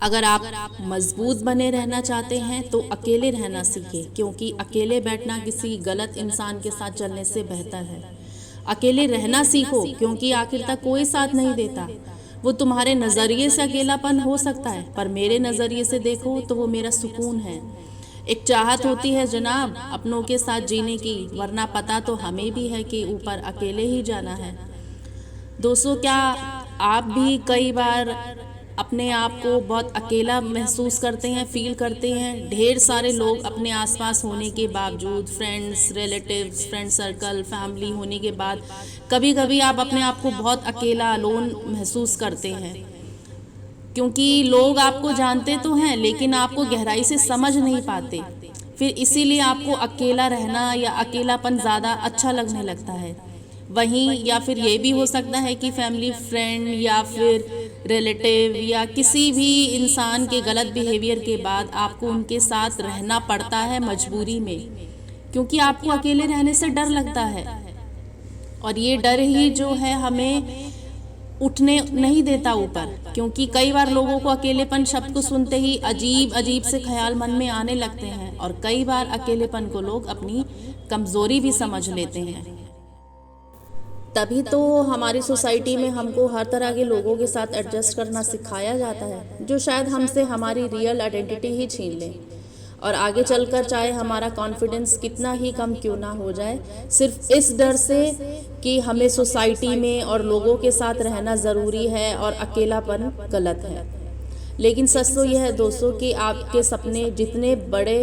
अगर आप मजबूत बने रहना चाहते हैं तो अकेले रहना सीखें, क्योंकि अकेले बैठना किसी गलत इंसान के साथ चलने से बेहतर है। अकेले रहना सीखो, क्योंकि आखिर तक कोई साथ नहीं देता। वो तुम्हारे नज़रिए से अकेलापन हो सकता है, पर मेरे नज़रिए से देखो तो वो मेरा सुकून है। एक चाहत होती है जनाब अपनों के साथ जीने की, वरना पता तो हमें भी है कि ऊपर अकेले ही जाना है। दोस्तों, क्या आप भी कई बार अपने आप को बहुत अकेला महसूस करते हैं, फील करते हैं? ढेर सारे लोग अपने आसपास होने के बावजूद, friends, relatives, friend circle, family होने के बाद कभी कभी आप अपने आप को बहुत अकेला, अलोन महसूस करते हैं, क्योंकि लोग आपको जानते तो हैं लेकिन आपको गहराई से समझ नहीं पाते। फिर इसीलिए आपको अकेला रहना या अकेलापन ज़्यादा अच्छा लगने लगता है। वहीं या फिर ये भी हो सकता है कि फैमिली, फ्रेंड या फिर रिलेटिव या किसी भी इंसान के गलत बिहेवियर के बाद आपको उनके साथ रहना पड़ता है मजबूरी में, क्योंकि आपको अकेले रहने से डर लगता है। और ये डर ही जो है हमें उठने नहीं देता ऊपर, क्योंकि कई बार लोगों को अकेलेपन शब्द को सुनते ही अजीब अजीब से ख्याल मन में आने लगते हैं, और कई बार अकेलेपन को लोग अपनी कमज़ोरी भी समझ लेते हैं। तभी तो हमारी सोसाइटी में हमको हर तरह के लोगों के साथ एडजस्ट करना सिखाया जाता है, जो शायद हमसे हमारी रियल आइडेंटिटी ही छीन ले। और आगे चलकर चाहे हमारा कॉन्फिडेंस कितना ही कम क्यों ना हो जाए, सिर्फ इस डर से कि हमें सोसाइटी में और लोगों के साथ रहना ज़रूरी है और अकेलापन गलत है। लेकिन सच तो यह है दोस्तों कि आपके सपने जितने बड़े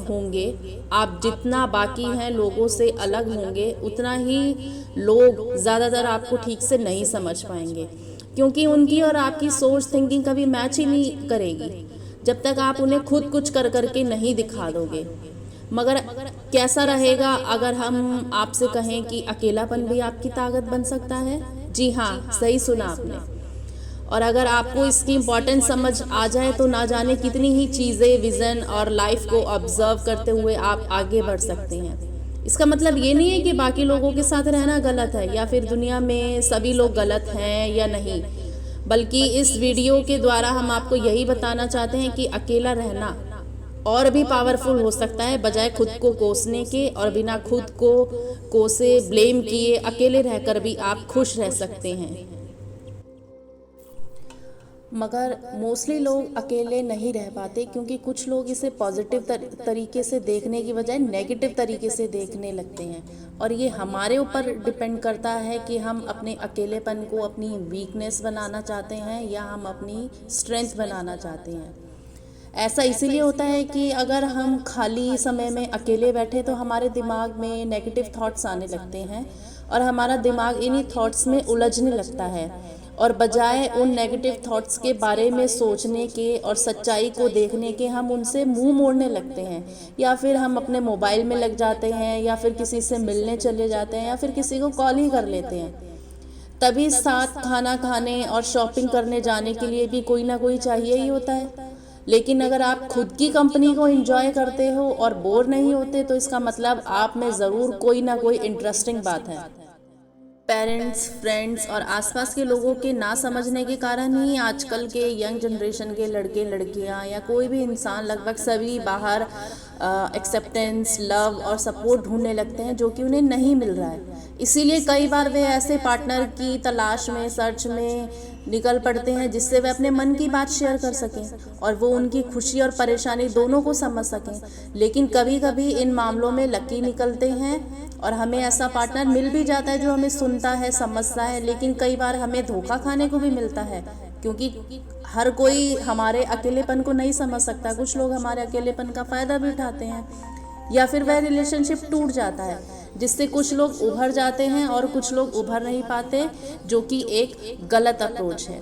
होंगे, आप जितना बाकी हैं लोगों से अलग होंगे, उतना ही लोग ज़्यादातर आपको ठीक से नहीं समझ पाएंगे, क्योंकि उनकी और आपकी सोच, थिंकिंग कभी मैच ही नहीं करेगी जब तक आप उन्हें खुद कुछ कर करके नहीं दिखा दोगे। मगर कैसा रहेगा अगर हम आपसे कहें कि अकेलापन भी आपकी ताकत बन सकता है? जी हाँ, सही सुना आपने। और अगर आपको इसकी इम्पोर्टेंस समझ आ जाए तो ना जाने कितनी ही चीज़ें, विज़न और लाइफ को ऑब्जर्व करते हुए आप आगे बढ़ सकते हैं। इसका मतलब ये नहीं है कि बाकी लोगों के साथ रहना गलत है या फिर दुनिया में सभी लोग गलत हैं या नहीं, बल्कि इस वीडियो के द्वारा हम आपको यही बताना चाहते हैं कि अकेला रहना और भी पावरफुल हो सकता है, बजाय खुद को कोसने के। और बिना खुद को कोसे, ब्लेम किए, अकेले रहकर भी आप खुश रह सकते हैं। मगर मोस्टली लोग अकेले नहीं रह पाते, क्योंकि कुछ लोग इसे पॉजिटिव तरीके से देखने की बजाय नेगेटिव तरीके से देखने लगते हैं। और ये हमारे ऊपर डिपेंड करता है कि हम अपने अकेलेपन को अपनी वीकनेस बनाना चाहते हैं या हम अपनी स्ट्रेंथ बनाना चाहते हैं। ऐसा इसीलिए होता है कि अगर हम खाली समय में अकेले बैठे तो हमारे दिमाग में नेगेटिव थॉट्स आने लगते हैं और हमारा दिमाग इन्हीं थॉट्स में उलझने लगता है, और बजाय उन नेगेटिव थॉट्स के बारे में सोचने के और सच्चाई को देखने के हम उनसे मुंह मोड़ने लगते हैं, या फिर हम अपने मोबाइल में लग जाते हैं, या फिर किसी से मिलने चले जाते हैं, या फिर किसी को कॉल ही कर लेते हैं। तभी साथ खाना खाने और शॉपिंग करने जाने के लिए भी कोई ना कोई चाहिए ही होता है। लेकिन अगर आप खुद की कंपनी को एंजॉय करते हो और बोर नहीं होते, तो इसका मतलब आप में ज़रूर कोई ना कोई इंटरेस्टिंग बात है। पेरेंट्स, फ्रेंड्स और आसपास के लोगों के ना समझने के कारण ही आजकल के यंग जनरेशन के लड़के, लड़कियां या कोई भी इंसान, लगभग सभी बाहर एक्सेप्टेंस, लव और सपोर्ट ढूंढने लगते हैं, जो कि उन्हें नहीं मिल रहा है। इसीलिए कई बार वे ऐसे पार्टनर की तलाश में, सर्च में निकल पड़ते हैं जिससे वे अपने मन की बात शेयर कर सकें और वो उनकी खुशी और परेशानी दोनों को समझ सकें। लेकिन कभी कभी इन मामलों में लकी निकलते हैं और हमें ऐसा पार्टनर मिल भी जाता है जो हमें सुनता है, समझता है। लेकिन कई बार हमें धोखा खाने को भी मिलता है, क्योंकि हर कोई हमारे अकेलेपन को नहीं समझ सकता। कुछ लोग हमारे अकेलेपन का फ़ायदा भी उठाते हैं, या फिर वह रिलेशनशिप टूट जाता है, जिससे कुछ लोग उभर जाते हैं और कुछ लोग उभर नहीं पाते, जो कि एक गलत अप्रोच है।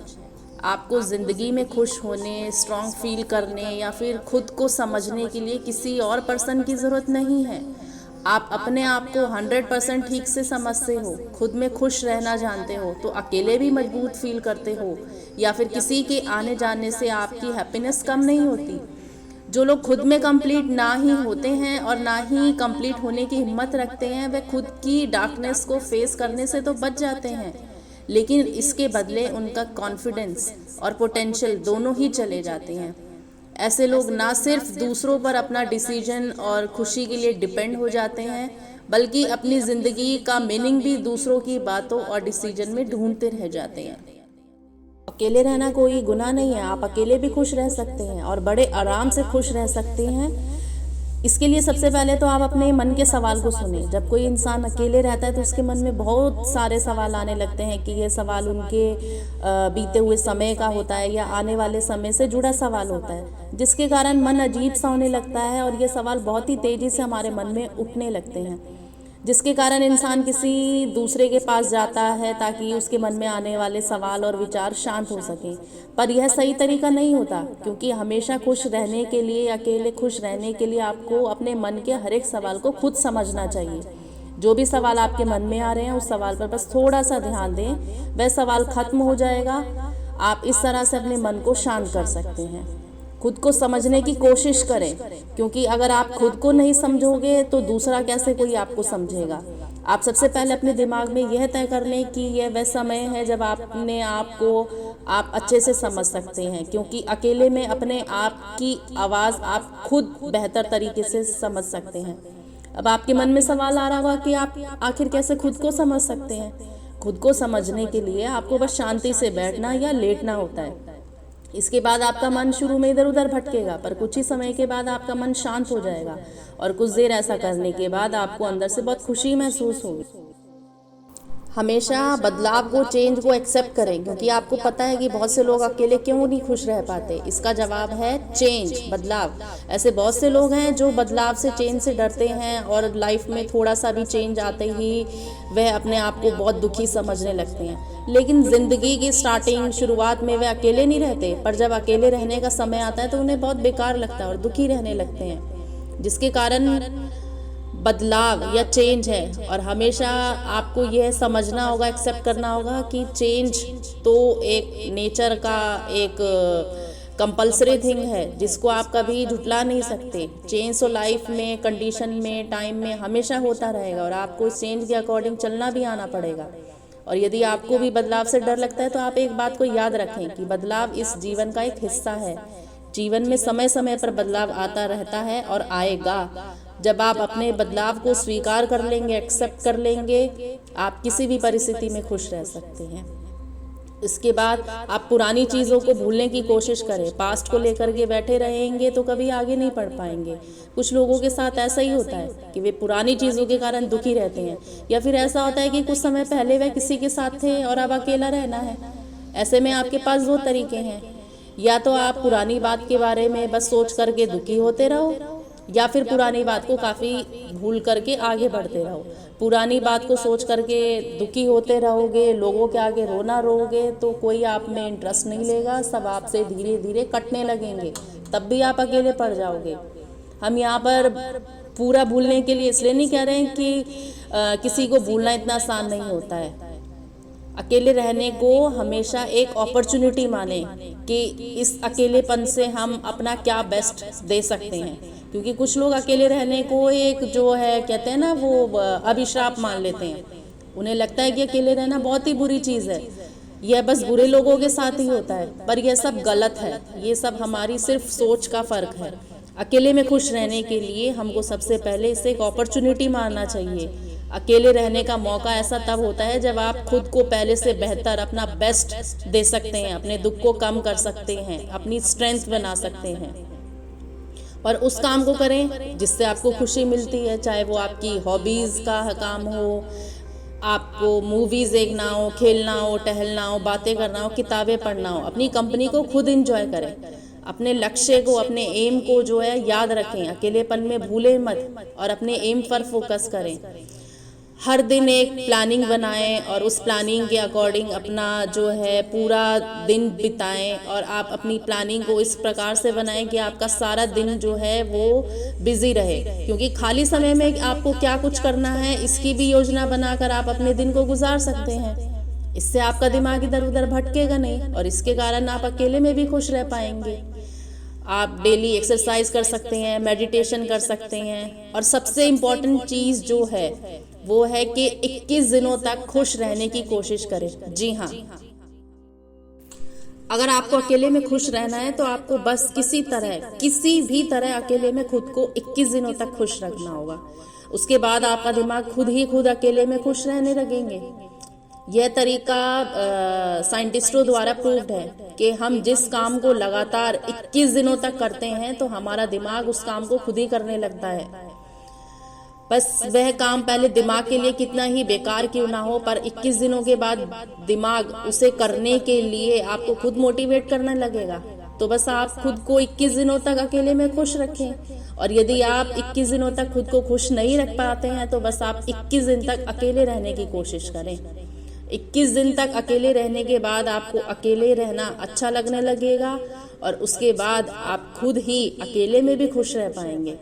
आपको ज़िंदगी में खुश होने, स्ट्रॉन्ग फील करने या फिर खुद को समझने के लिए किसी और पर्सन की ज़रूरत नहीं है। आप अपने आप को 100% ठीक से समझते हो, खुद में खुश रहना जानते हो, तो अकेले भी मजबूत फील करते हो, या फिर किसी के आने जाने से आपकी हैप्पीनेस कम नहीं होती। जो लोग खुद में कंप्लीट ना ही होते हैं और ना ही कंप्लीट होने की हिम्मत रखते हैं, वे खुद की डार्कनेस को फेस करने से तो बच जाते हैं, लेकिन इसके बदले उनका कॉन्फिडेंस और पोटेंशियल दोनों ही चले जाते हैं। ऐसे लोग ना सिर्फ दूसरों पर अपना डिसीजन और खुशी के लिए डिपेंड हो जाते हैं, बल्कि अपनी ज़िंदगी का मीनिंग भी दूसरों की बातों और डिसीजन में ढूंढते रह जाते हैं। अकेले रहना कोई गुनाह नहीं है, आप अकेले भी खुश रह सकते हैं और बड़े आराम से खुश रह सकते हैं। इसके लिए सबसे पहले तो आप अपने मन के सवाल को सुने। जब कोई इंसान अकेले रहता है तो उसके मन में बहुत सारे सवाल आने लगते हैं कि ये सवाल उनके बीते हुए समय का होता है या आने वाले समय से जुड़ा सवाल होता है, जिसके कारण मन अजीब सा होने लगता है और ये सवाल बहुत ही तेज़ी से हमारे मन में उठने लगते हैं, जिसके कारण इंसान किसी दूसरे के पास जाता है ताकि उसके मन में आने वाले सवाल और विचार शांत हो सकें। पर यह सही तरीका नहीं होता, क्योंकि हमेशा खुश रहने के लिए, अकेले खुश रहने के लिए आपको अपने मन के हर एक सवाल को खुद समझना चाहिए। जो भी सवाल आपके मन में आ रहे हैं उस सवाल पर बस थोड़ा सा ध्यान दें, वह सवाल खत्म हो जाएगा। आप इस तरह से अपने मन को शांत कर सकते हैं। खुद को समझने की कोशिश करें, क्योंकि अगर आप खुद को नहीं समझोगे तो दूसरा कैसे कोई आपको समझेगा। आप सबसे पहले अपने दिमाग में यह तय कर लें कि यह वह समय है जब अपने आप को आप अच्छे से समझ सकते हैं, क्योंकि अकेले में अपने आप की आवाज़ आप खुद बेहतर तरीके से समझ सकते हैं। अब आपके मन में सवाल आ रहा होगा कि आप आखिर कैसे खुद को समझ सकते हैं। खुद को समझने के लिए आपको बस शांति से बैठना या लेटना होता है। इसके बाद आपका मन शुरू में इधर उधर भटकेगा, पर कुछ ही समय के बाद आपका मन शांत हो जाएगा और कुछ देर ऐसा करने के बाद आपको अंदर से बहुत खुशी महसूस होगी। हमेशा बदलाव को, चेंज को एक्सेप्ट करें, क्योंकि आपको पता है कि बहुत से लोग अकेले क्यों नहीं खुश रह पाते। इसका जवाब है चेंज, बदलाव। ऐसे बहुत से लोग हैं जो बदलाव से, चेंज से डरते हैं और लाइफ में थोड़ा सा भी चेंज आते ही वह अपने आप को बहुत दुखी समझने लगते हैं। लेकिन ज़िंदगी की स्टार्टिंग, शुरुआत में वे अकेले नहीं रहते, पर जब अकेले रहने का समय आता है तो उन्हें बहुत बेकार लगता है और दुखी रहने लगते हैं, जिसके कारण बदलाव या चेंज है। और हमेशा आपको यह समझना होगा, एक्सेप्ट करना होगा कि चेंज तो एक नेचर का एक कंपल्सरी थिंग है, जिसको आप कभी झुटला नहीं सकते। चेंज तो लाइफ में, कंडीशन में, टाइम में हमेशा होता रहेगा और आपको इस चेंज के अकॉर्डिंग चलना भी आना पड़ेगा। और यदि आपको भी बदलाव से डर लगता है तो आप एक बात को याद रखें कि बदलाव इस जीवन का एक हिस्सा है। जीवन में समय समय पर बदलाव आता रहता है और आएगा। जब आप अपने बदलाव को स्वीकार कर लेंगे, एक्सेप्ट कर लेंगे, आप किसी भी परिस्थिति में खुश रह सकते हैं। इसके बाद आप पुरानी चीज़ों को भूलने की कोशिश करें। पास्ट को लेकर के बैठे रहेंगे तो कभी आगे नहीं बढ़ पाएंगे। कुछ लोगों के साथ ऐसा ही होता है कि वे पुरानी चीज़ों के कारण दुखी रहते हैं, या फिर ऐसा होता है कि कुछ समय पहले वह किसी के साथ थे और अब अकेला रहना है। ऐसे में आपके पास दो तरीके हैं, या तो आप पुरानी बात के बारे में बस सोच करके दुखी होते रहो, या फिर पुरानी बात को काफ़ी भूल करके आगे बढ़ते रहो। पुरानी बात को सोच करके दुखी होते रहोगे, लोगों के आगे रोना रोगे, तो कोई आप में इंटरेस्ट नहीं लेगा, सब आपसे धीरे धीरे कटने लगेंगे, तब भी आप अकेले पड़ जाओगे। हम यहाँ पर पूरा भूलने के लिए इसलिए नहीं कह रहे हैं कि किसी को भूलना इतना आसान नहीं होता है। अकेले रहने को हमेशा एक अपॉर्चुनिटी माने कि इस अकेलेपन से हम अपना क्या बेस्ट दे सकते हैं, क्योंकि कुछ लोग अकेले रहने को एक जो है कहते हैं ना, वो अभिशाप मान लेते हैं। उन्हें लगता है कि अकेले रहना बहुत ही बुरी चीज़ है, यह बस बुरे लोगों के साथ ही होता है, पर यह सब गलत है। ये सब हमारी सिर्फ सोच का फ़र्क है। अकेले में खुश रहने के लिए हमको सबसे पहले इसे एक अपॉर्चुनिटी मानना चाहिए। अकेले रहने का मौका ऐसा तब होता है जब आप खुद को पहले से बेहतर, अपना बेस्ट दे सकते हैं, अपने दुख को कम कर सकते हैं, अपनी स्ट्रेंथ बना सकते हैं, और उस काम को करें जिससे आपको खुशी मिलती है। चाहे वो आपकी हॉबीज़ का काम हो, आपको मूवीज़ देखना हो, खेलना हो, टहलना हो, बातें करना हो, किताबें पढ़ना हो, अपनी कंपनी को खुद एंजॉय करें। अपने लक्ष्य को, अपने एम को जो है याद रखें, अकेलेपन में भूलें मत और अपने एम पर फोकस करें। हर दिन एक प्लानिंग बनाएं और उस प्लानिंग के अकॉर्डिंग अपना जो है पूरा दिन बिताएं, और आप अपनी प्लानिंग को इस प्रकार से बनाएं कि आपका सारा दिन जो है वो बिजी रहे, क्योंकि खाली समय में आपको क्या कुछ करना है इसकी भी योजना बनाकर आप अपने दिन को गुजार सकते हैं। इससे आपका दिमाग इधर उधर भटकेगा नहीं और इसके कारण आप अकेले में भी खुश रह पाएंगे। आप डेली एक्सरसाइज कर सकते हैं, मेडिटेशन कर सकते हैं, और सबसे इम्पॉर्टेंट चीज़ जो है वो है कि 21 दिनों तक खुश रहने की कोशिश करें। जी हाँ, अगर आपको अकेले में खुश रहना है तो आपको बस किसी भी तरह अकेले में खुद को 21 दिनों तक खुश रखना होगा। उसके बाद आपका दिमाग खुद अकेले में खुश रहने लगेंगे। यह तरीका साइंटिस्टों द्वारा प्रूव्ड है कि हम जिस काम को लगातार 21 दिनों तक करते हैं तो हमारा दिमाग उस काम को खुद ही करने लगता है। बस वह काम पहले दिमाग के लिए कितना ही बेकार क्यों ना हो, पर 21 दिनों के बाद दिमाग उसे करने के लिए आपको खुद मोटिवेट करने लगेगा। तो बस आप खुद को 21 दिनों तक अकेले में खुश रखें। और यदि आप 21 दिनों तक खुद को खुश नहीं रख पाते हैं तो बस आप 21 दिन तक अकेले रहने की कोशिश करें। 21 दिन तक अकेले रहने के बाद आपको अकेले रहना अच्छा लगने लगेगा और उसके बाद आप खुद ही अकेले में भी खुश रह पाएंगे।